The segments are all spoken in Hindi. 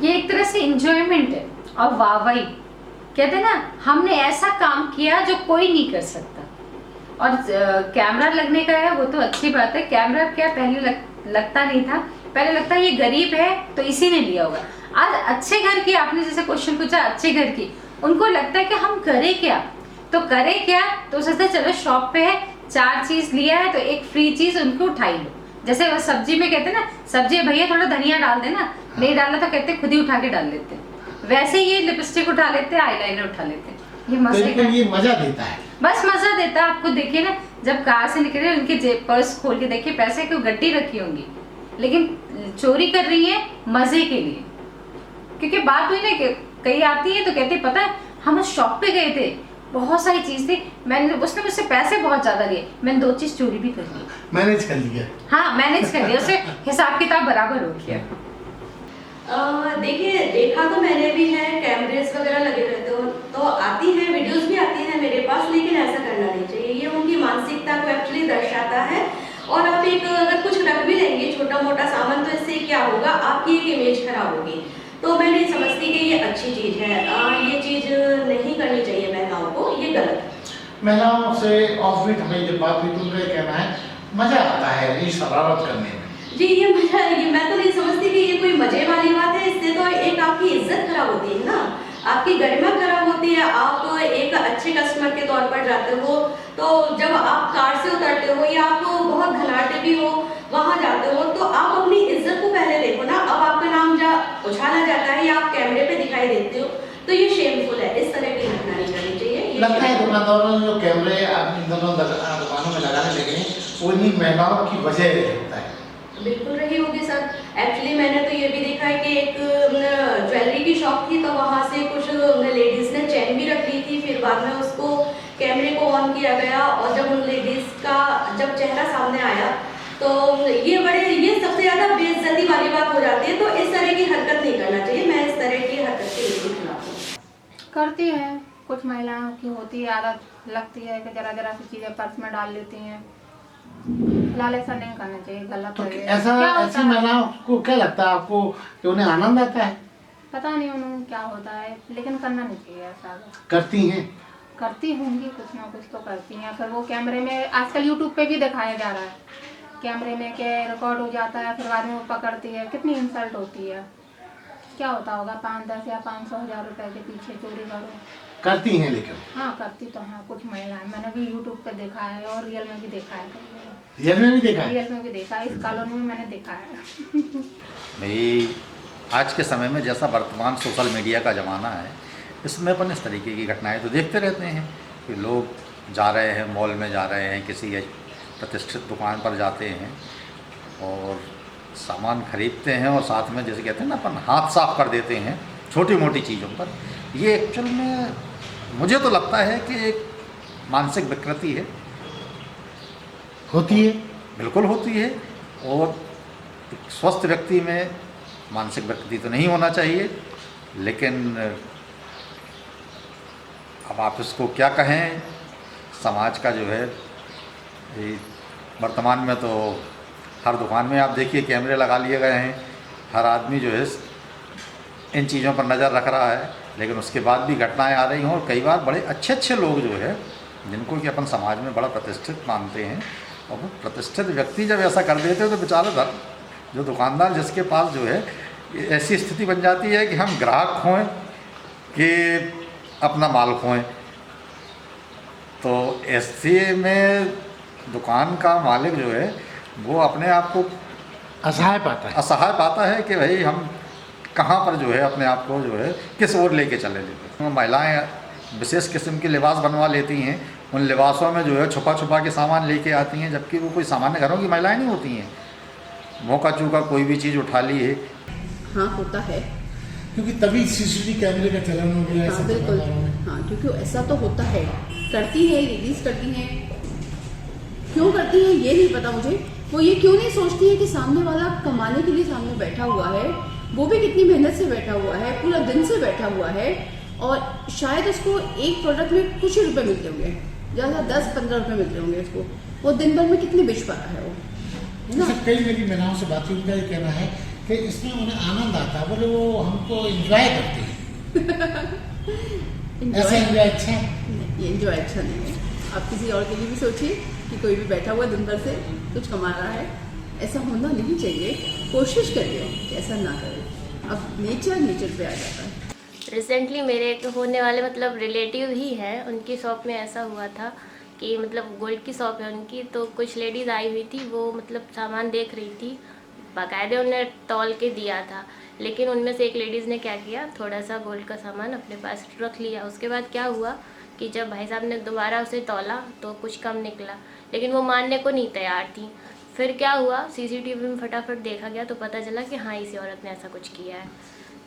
ये एक तरह से इंजॉयमेंट है और वाहवाही। कहते हैं ना, हमने ऐसा काम किया जो कोई नहीं कर सकता। और कैमरा लगने का है वो तो अच्छी बात है। कैमरा क्या पहले लगता नहीं था, पहले लगता ये गरीब है तो इसी ने लिया होगा। आज अच्छे घर की, आपने जैसे क्वेश्चन पूछा अच्छे घर की, उनको लगता है कि हम करें क्या, तो करें क्या, तो सोचते चलो शॉप पे है 4 चीज लिया है तो एक फ्री चीज उनको उठाई लो। जैसे वो सब्जी में कहते हैं ना, सब्जी भैया थोड़ा धनिया डाल देना, नहीं डालना तो कहते खुद ही उठा के डाल लेते। वैसे ये लिपस्टिक उठा लेते, आईलाइनर उठा लेते। ये मजे तो ये मजा देता है, बस मजा देता है। आपको देखिए ना, जब कार से निकले उनके जेब पर्स खोल के देखिए, पैसे क्यों गड्डी रखी होंगी, लेकिन चोरी कर रही है मजे के लिए। क्योंकि बात हुई ना कि कई आती है तो कहते पता है हम उस शॉप पे गए थे, बहुत सारी चीज थी, मैंने उसने मुझसे पैसे बहुत ज्यादा लिए, मैंने 2 चीज चोरी भी कर ली, मैनेज कर लिया। हाँ मैनेज कर लिया, उससे हिसाब किताब बराबर हो गया। देखिए देखा तो मैंने भी है, कैमरेज वगैरह लगे रहते हो तो आती है, वीडियोस भी आती है मेरे पास, लेकिन ऐसा करना नहीं चाहिए। ये उनकी मानसिकता को एक्चुअली दर्शाता है। और आप एक अगर कुछ रख भी लेंगे छोटा मोटा सामान, तो इससे क्या होगा, आपकी एक इमेज खराब होगी। तो मैं नहीं समझती कि ये अच्छी चीज है। ये चीज नहीं करनी चाहिए महिलाओं को, ये गलत है। महिलाओं से ऑफ बीट हमें जब बात हुई तो उनका कहना है मजा आता है ये शरारत करने में। जी ये मजा, ये मैं तो नहीं समझती कि ये कोई मजे वाली बात है। इससे तो एक आपकी इज्जत खराब होती है ना, आपकी गरिमा खराब होती है। आप एक अच्छे कस्टमर के तौर पर जाते हो, तो जब आप कार से उतरते हो या आप बहुत घनाटे भी हो वहां जाते हो, तो आप अपनी इज्जत को पहले देखो ना। अब आपका नाम उछाला जाता है या आप कैमरे पे दिखाई देते हो, तो ये शेमफुल है। इस तरह की घटना नहीं करनी चाहिए। लगता है दुकानदारों ने जो कैमरे इन दोनों दुकानों में लगाने लगे हैं वो इन्हीं महिलाओं की वजह होता है। बिल्कुल रही होगी सर। एक्चुअली मैंने तो ये भी देखा है कि एक ज्वेलरी की शॉप थी, तो वहाँ से कुछ लेडीज ने चैन भी रख ली थी। फिर बाद में उसको कैमरे को ऑन किया गया और जब उन लेडीज का जब चेहरा सामने आया, तो ये सबसे ज्यादा बेइज्जती वाली बात हो जाती है। तो इस तरह की हरकत नहीं करना चाहिए। मैं इस तरह की हरकत के बिल्कुल खिलाफ हूँ। करती है, कुछ महिलाओं की होती है आदत, लगती है कि जरा जरा सी चीजें पर्स में डाल लेती हैं। लाल ऐसा नहीं करना चाहिए, गलत तो है। ऐसा ऐसी महिलाओं को क्या लगता है आपको कि उन्हें आनंद आता है? पता नहीं उन्हें क्या होता है, लेकिन करना नहीं चाहिए ऐसा। करती हैं, करती होंगी, कुछ ना कुछ तो करती हैं। फिर वो कैमरे में आजकल यूट्यूब पे भी दिखाया जा रहा है, कैमरे में के रिकॉर्ड हो जाता है, फिर बाद में वो पकड़ती है, कितनी इंसल्ट होती है। क्या होता होगा 5, 10 या 500 हज़ार रुपए के पीछे चोरी करो। करती हैं लेकिन। हाँ करती तो हाँ कुछ महिलाएं, मैंने भी यूट्यूब पे देखा है और रियल में भी देखा है। रियल में भी देखा है? रियल में भी देखा है, इस कॉलोनी में मैंने देखा है। भाई आज के समय में जैसा वर्तमान सोशल मीडिया का ज़माना है, इसमें अपन इस तरीके की घटनाएं तो देखते रहते हैं कि लोग जा रहे हैं, मॉल में जा रहे हैं, किसी प्रतिष्ठित दुकान पर जाते हैं और सामान खरीदते हैं और साथ में जैसे कहते हैं ना अपन हाथ साफ कर देते हैं छोटी मोटी चीज़ों पर। ये एक्चुअल में मुझे तो लगता है कि एक मानसिक विकृति है। होती है, बिल्कुल होती है। और एक स्वस्थ व्यक्ति में मानसिक विकृति तो नहीं होना चाहिए, लेकिन अब आप इसको क्या कहें, समाज का जो है वर्तमान में तो हर दुकान में आप देखिए कैमरे लगा लिए गए हैं, हर आदमी जो है इन चीज़ों पर नज़र रख रहा है, लेकिन उसके बाद भी घटनाएं आ रही हैं। और कई बार बड़े अच्छे अच्छे लोग जो है जिनको कि अपन समाज में बड़ा प्रतिष्ठित मानते हैं, और वो प्रतिष्ठित व्यक्ति जब ऐसा कर देते हैं तो बेचारा जो दुकानदार जिसके पास जो है ऐसी स्थिति बन जाती है कि हम ग्राहक खोएं कि अपना माल खोएं। तो ऐसे में दुकान का मालिक जो है वो अपने आप को असहाय पाता है कि भाई हम कहाँ पर जो है अपने आप को जो है किस ओर लेके चले लेते हैं। महिलाएं विशेष किस्म के लिबास बनवा लेती हैं, उन लिबासों में जो है छुपा छुपा के सामान लेके आती हैं, जबकि वो कोई सामान्य घरों की महिलाएं नहीं होती हैं। मौका चूका कोई भी चीज़ उठा ली है। हाँ होता है, क्योंकि तभी सीसीटीवी कैमरे का चलन हो गया। हाँ बिल्कुल, हाँ क्योंकि ऐसा तो होता है, करती है लेडीज करती हैं। क्यों करती हैं ये नहीं पता मुझे। वो ये क्यों नहीं सोचती है कि सामने वाला कमाने के लिए सामने बैठा हुआ है, वो भी कितनी मेहनत से बैठा हुआ है, पूरा दिन से बैठा हुआ है, और शायद उसको एक प्रोडक्ट में कुछ ही रुपए मिलते होंगे, ज़्यादा 10-15 रुपए मिलते होंगे उसको। वो दिन भर में कितनी बेच पा रहा है वो, है ना। कई मेरी महिलाओं से बात हुई, उनका ये कहना है कि इसमें उन्हें आनंद आता है, बोले वो हमको एंजॉय करते हैं। ऐसा एंजॉय अच्छा है? ये एंजॉय अच्छा नहीं है। आप किसी और के लिए भी सोचिए कि कोई भी बैठा हुआ दिन भर से कुछ कमा रहा है, ऐसा होना नहीं चाहिए। कोशिश करिए कि ऐसा ना करें। अब नेचर पे आ जाता है। रिसेंटली मेरे एक होने वाले मतलब रिलेटिव ही है, उनकी शॉप में ऐसा हुआ था कि मतलब गोल्ड की शॉप है उनकी, तो कुछ लेडीज़ आई हुई थी, वो मतलब सामान देख रही थी, बाकायदे उन्हें तौल के दिया था, लेकिन उनमें से एक लेडीज़ ने क्या किया, थोड़ा सा गोल्ड का सामान अपने पास रख लिया। उसके बाद क्या हुआ कि जब भाई साहब ने दोबारा उसे तौला तो कुछ कम निकला, लेकिन वो मानने को नहीं तैयार थी। फिर क्या हुआ, सीसीटीवी में फटाफट देखा गया तो पता चला कि हाँ, इसी औरत ने ऐसा कुछ किया है।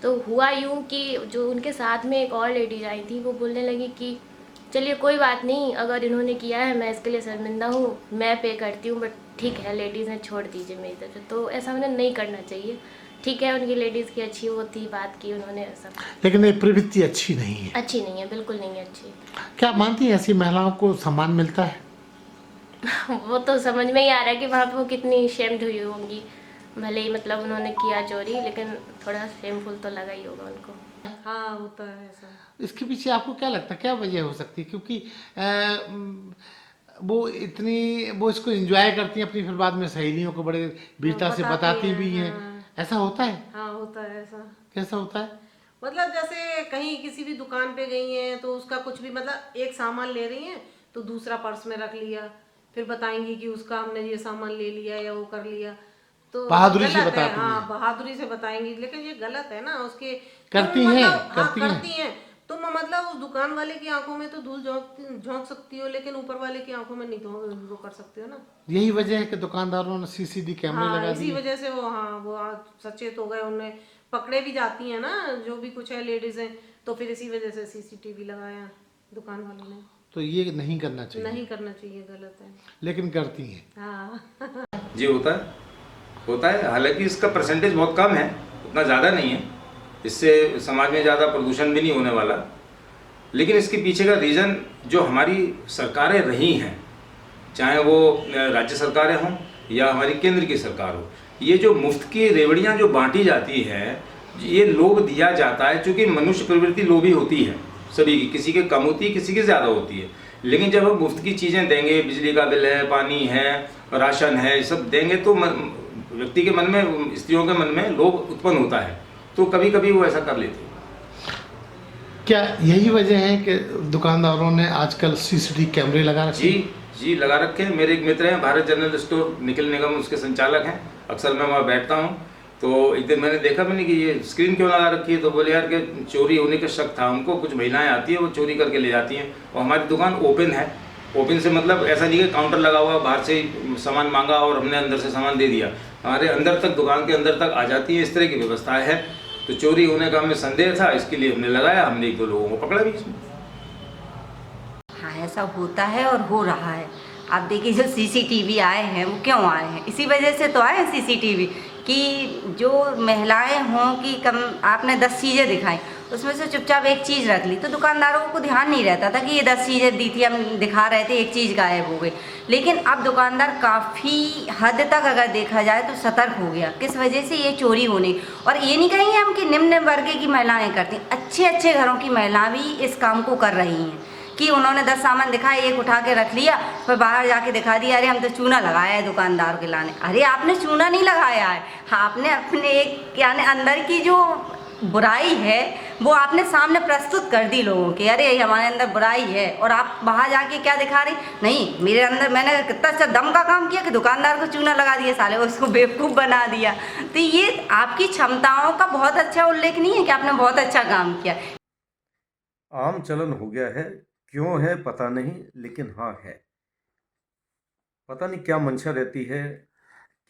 तो हुआ यूँ कि जो उनके साथ में एक और लेडीज आई थी, वो बोलने लगी कि चलिए कोई बात नहीं, अगर इन्होंने किया है मैं इसके लिए शर्मिंदा हूँ, मैं पे करती हूँ, बट ठीक है लेडीज़ ने छोड़ दीजिए मेरी तरफ से। तो ऐसा उन्हें नहीं करना चाहिए। ठीक है, उनकी लेडीज़ की अच्छी वो थी, बात की उन्होंने, ऐसा लेकिन ये प्रवृत्ति अच्छी नहीं है। अच्छी नहीं है, बिल्कुल नहीं है अच्छी। क्या मानती हैं ऐसी महिलाओं को सम्मान मिलता है? वो तो समझ में ही आ रहा है कि वहाँ पे वो कितनी शेम्ड हुई होंगी। भले ही मतलब उन्होंने किया चोरी, लेकिन थोड़ा शेमफुल तो लगा ही होगा उनको। हाँ, होता है ऐसा। इसके पीछे आपको क्या लगता है, क्या वजह हो सकती है? क्योंकि वो इसको एंजॉय करती हैं अपनी, फिर बाद में सहेलियों को बड़े वीरता से बताती भी हैं। ऐसा होता है? हाँ, होता है ऐसा। कैसा होता है? मतलब जैसे कहीं किसी भी दुकान पे गई हैं तो उसका कुछ भी मतलब एक सामान ले रही हैं तो दूसरा पर्स में रख लिया, फिर बताएंगी कि उसका हमने ये सामान ले लिया या वो कर लिया, तो बहादुरी से गलत है। बताती हाँ, हैं। बहादुरी से बताएंगी, लेकिन ये गलत है ना। उसके करती तुम हैं, मतलब, हाँ, करती हैं। करती हैं। तुम मतलब उस दुकान वाले की आंखों में तो धूल झोंक सकती हो, लेकिन ऊपर वाले की आंखों में नहीं वो कर सकते हो ना। यही वजह है कि दुकानदारों ने सीसीटीवी कैमरे हाँ, लगा इसी दिए। वजह से वो सचेत हो गए, उन्हें पकड़े भी जाती हैं ना, जो भी कुछ है लेडीज हैं, तो फिर इसी वजह से सीसीटीवी लगाया दुकान वालों ने। तो ये नहीं करना चाहिए। नहीं करना चाहिए, गलत है। लेकिन करती हैं। हाँ। जी होता है। हालांकि इसका परसेंटेज बहुत कम है, उतना ज़्यादा नहीं है, इससे समाज में ज़्यादा प्रदूषण भी नहीं होने वाला। लेकिन इसके पीछे का रीज़न जो हमारी सरकारें रही हैं, चाहे वो राज्य सरकारें हों या हमारी केंद्र की सरकार हो, ये जो मुफ्त की रेवड़ियाँ जो बांटी जाती है, ये लोभ दिया जाता है, क्योंकि मनुष्य प्रवृत्ति लोभी होती है सभी की, किसी के कम होती है, किसी की ज़्यादा होती है। लेकिन जब हम मुफ्त की चीज़ें देंगे, बिजली का बिल है, पानी है, राशन है, ये सब देंगे, तो व्यक्ति के मन में, स्त्रियों के मन में लोभ उत्पन्न होता है, तो कभी कभी वो ऐसा कर लेते हैं। क्या यही वजह है कि दुकानदारों ने आजकल सीसीटीवी कैमरे लगा रखे? जी लगा रखे हैं। मेरे एक मित्र हैं, भारत जनरल स्टोर निखिल निगम, उसके संचालक हैं। अक्सर मैं वहाँ बैठता हूँ, तो एक दिन मैंने देखा कि ये स्क्रीन क्यों लगा रखी है, तो बोले यार कि चोरी होने का शक था उनको, कुछ महिलाएं आती हैं वो चोरी करके ले जाती हैं, और हमारी दुकान ओपन है। ओपन से मतलब ऐसा नहीं है काउंटर लगा हुआ, बाहर से सामान मांगा और हमने अंदर से सामान दे दिया, हमारे अंदर तक, दुकान के अंदर तक आ जाती है, इस तरह की व्यवस्था है। तो चोरी होने का हमें संदेह था, इसके लिए हमने लगाया, हमने एक दो लोगों को पकड़ा भी इसमें। हाँ, ऐसा होता है और हो रहा है। आप देखिए जो सीसीटीवी आए हैं वो क्यों आए हैं, इसी वजह से तो आए हैं सीसीटीवी, कि जो महिलाएं हों कि कम, आपने 10 चीज़ें दिखाई, उसमें से चुपचाप एक चीज़ रख ली, तो दुकानदारों को ध्यान नहीं रहता था कि ये 10 चीज़ें दी थी, हम दिखा रहे थे, एक चीज़ गायब हो गई। लेकिन अब दुकानदार काफ़ी हद तक अगर देखा जाए तो सतर्क हो गया, किस वजह से ये चोरी होने। और ये नहीं कहेंगे हम कि निम्न वर्ग की महिलाएँ करती, अच्छे अच्छे घरों की महिला भी इस काम को कर रही हैं, कि उन्होंने 10 सामान दिखाए, एक उठा के रख लिया, फिर बाहर जाके दिखा दिया, अरे हम तो चूना लगाया है दुकानदार के लाने। अरे आपने चूना नहीं लगाया है, आपने अपने एक यानी अंदर की जो बुराई है वो आपने सामने प्रस्तुत कर दी लोगों के, अरे हमारे अंदर बुराई है, और आप बाहर जाके क्या दिखा रही, नहीं मेरे अंदर, मैंने कितना अच्छा दम का काम किया कि दुकानदार को चूना लगा दिया, साले उसको बेवकूफ़ बना दिया। तो ये आपकी क्षमताओं का बहुत अच्छा उल्लेख नहीं है कि आपने बहुत अच्छा काम किया। आम चलन हो गया है, क्यों है पता नहीं, लेकिन हाँ है। पता नहीं क्या मंशा रहती है,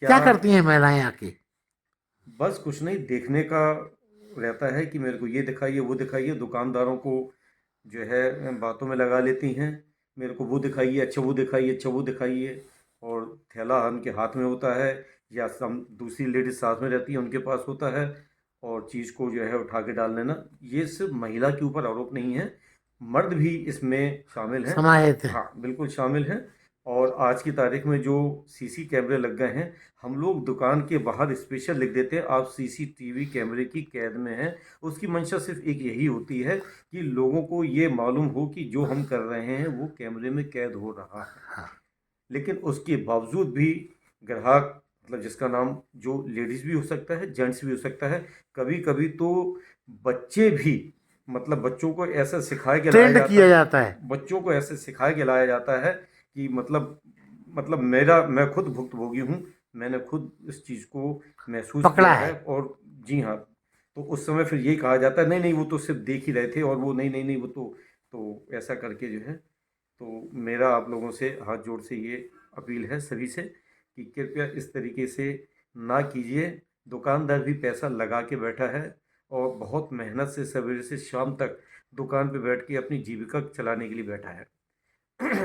क्या करती हैं महिलाएं आके? बस कुछ नहीं, देखने का रहता है कि मेरे को ये दिखाइए वो दिखाइए, दुकानदारों को जो है बातों में लगा लेती हैं, मेरे को वो दिखाइए, अच्छा वो दिखाइए, अच्छा वो दिखाइए, और थैला उनके हाथ में होता है या दूसरी लेडीज साथ में रहती है उनके पास होता है, और चीज़ को जो है उठा के डाल लेना। ये सिर्फ महिला के ऊपर आरोप नहीं है, मर्द भी इसमें शामिल हैं। समाहित है। हाँ, बिल्कुल शामिल हैं। और आज की तारीख में जो सीसी कैमरे लग गए हैं, हम लोग दुकान के बाहर स्पेशल लिख देते हैं आप सीसीटीवी कैमरे की कैद में हैं। उसकी मंशा सिर्फ एक यही होती है कि लोगों को ये मालूम हो कि जो हम कर रहे हैं वो कैमरे में कैद हो रहा है। लेकिन उसके बावजूद भी ग्राहक, मतलब जिसका नाम जो लेडीज़ भी हो सकता है, जेंट्स भी हो सकता है, कभी कभी तो बच्चे भी, मतलब बच्चों को ऐसा सिखाया के लाया किया जाता है। बच्चों को ऐसे सिखाया के लाया जाता है कि मतलब मैं खुद भुक्तभोगी हूँ, मैंने खुद इस चीज़ को महसूस पकड़ा किया है। और जी हाँ, तो उस समय फिर यही कहा जाता है नहीं नहीं वो तो सिर्फ देख ही रहे थे, और वो नहीं नहीं नहीं वो तो ऐसा करके जो है। तो मेरा आप लोगों से हाथ जोड़ से ये अपील है सभी से कि कृपया इस तरीके से ना कीजिए। दुकानदार भी पैसा लगा के बैठा है और बहुत मेहनत से सवेरे से शाम तक दुकान पे बैठ के अपनी जीविका चलाने के लिए बैठा है।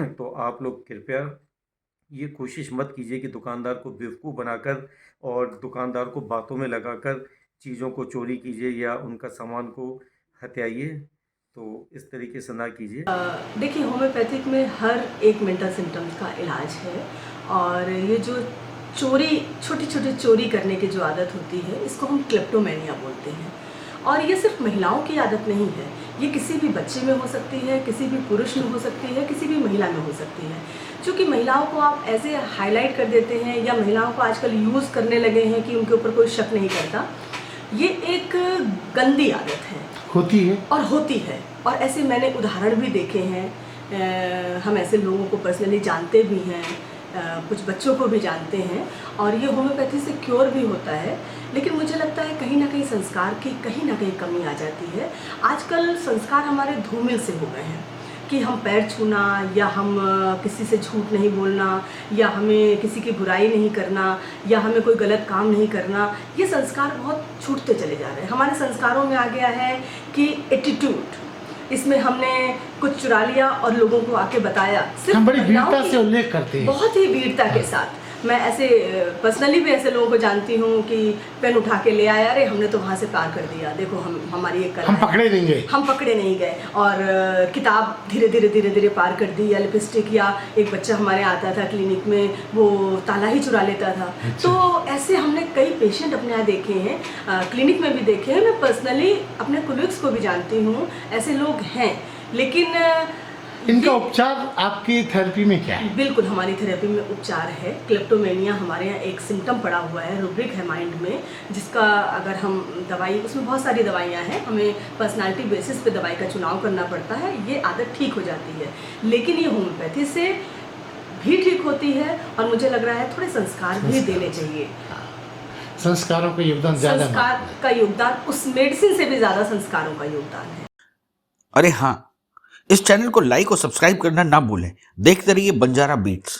तो आप लोग कृपया ये कोशिश मत कीजिए कि दुकानदार को बेवकूफ़ बनाकर और दुकानदार को बातों में लगाकर चीज़ों को चोरी कीजिए या उनका सामान को हथियाइए। तो इस तरीके से ना कीजिए। देखिए, होम्योपैथिक में हर एक मेंटल सिम्टम्स का इलाज है, और ये जो छोटी छोटी चोरी करने की जो आदत होती है, इसको हम क्लेप्टोमेनिया बोलते हैं। और ये सिर्फ महिलाओं की आदत नहीं है, ये किसी भी बच्चे में हो सकती है, किसी भी पुरुष में हो सकती है, किसी भी महिला में हो सकती है। क्योंकि महिलाओं को आप ऐसे हाईलाइट कर देते हैं या महिलाओं को आजकल यूज़ करने लगे हैं कि उनके ऊपर कोई शक नहीं करता। ये एक गंदी आदत है, होती है और ऐसे मैंने उदाहरण भी देखे हैं। हम ऐसे लोगों को पर्सनली जानते भी हैं, कुछ बच्चों को भी जानते हैं, और ये होम्योपैथी से क्योर भी होता है। लेकिन मुझे लगता है कहीं ना कहीं संस्कार की कहीं ना कहीं कमी आ जाती है। आजकल संस्कार हमारे धूमिल से हो गए हैं कि हम पैर छूना, या हम किसी से झूठ नहीं बोलना, या हमें किसी की बुराई नहीं करना, या हमें कोई गलत काम नहीं करना, ये संस्कार बहुत छूटते चले जा रहे हैं। हमारे संस्कारों में आ गया है कि एटीट्यूड, इसमें हमने कुछ चुरा लिया और लोगों को आके बताया। सिर्फ हम बड़ी महिलाओं वीरता की- से उल्लेख करते हैं। बहुत ही वीरता के साथ। मैं ऐसे पर्सनली भी ऐसे लोगों को जानती हूँ कि पेन उठा के ले आया, अरे हमने तो वहाँ से पार कर दिया, देखो हमारी एक कला हम है। पकड़े नहीं गए। हम पकड़े नहीं गए, और किताब धीरे धीरे पार कर दी, या लिपस्टिक, या एक बच्चा हमारे आता था क्लिनिक में, वो ताला ही चुरा लेता था। तो ऐसे हमने कई पेशेंट अपने यहाँ देखे हैं, क्लिनिक में भी देखे हैं। मैं पर्सनली अपने कोलिग्स को भी जानती हूँ, ऐसे लोग हैं। लेकिन इनका उपचार आपकी थेरेपी में क्या है? बिल्कुल हमारी थेरेपी में उपचार है। क्लेप्टोमेनिया हमारे यहाँ एक सिम्टम पड़ा हुआ है, रूब्रिक है माइंड में, जिसका अगर हम दवाई, उसमें बहुत सारी दवाइयाँ हैं, हमें पर्सनालिटी बेसिस पे दवाई का चुनाव करना पड़ता है, ये आदत ठीक हो जाती है। लेकिन ये होम्योपैथी से भी ठीक होती है, और मुझे लग रहा है थोड़े संस्कार भी देने चाहिए। संस्कारों का योगदान ज़्यादा संस्कार का योगदान, उस मेडिसिन से भी ज़्यादा संस्कारों का योगदान है। अरे हाँ, इस चैनल को लाइक और सब्सक्राइब करना ना भूलें। देखते रहिए बंजारा बीट्स।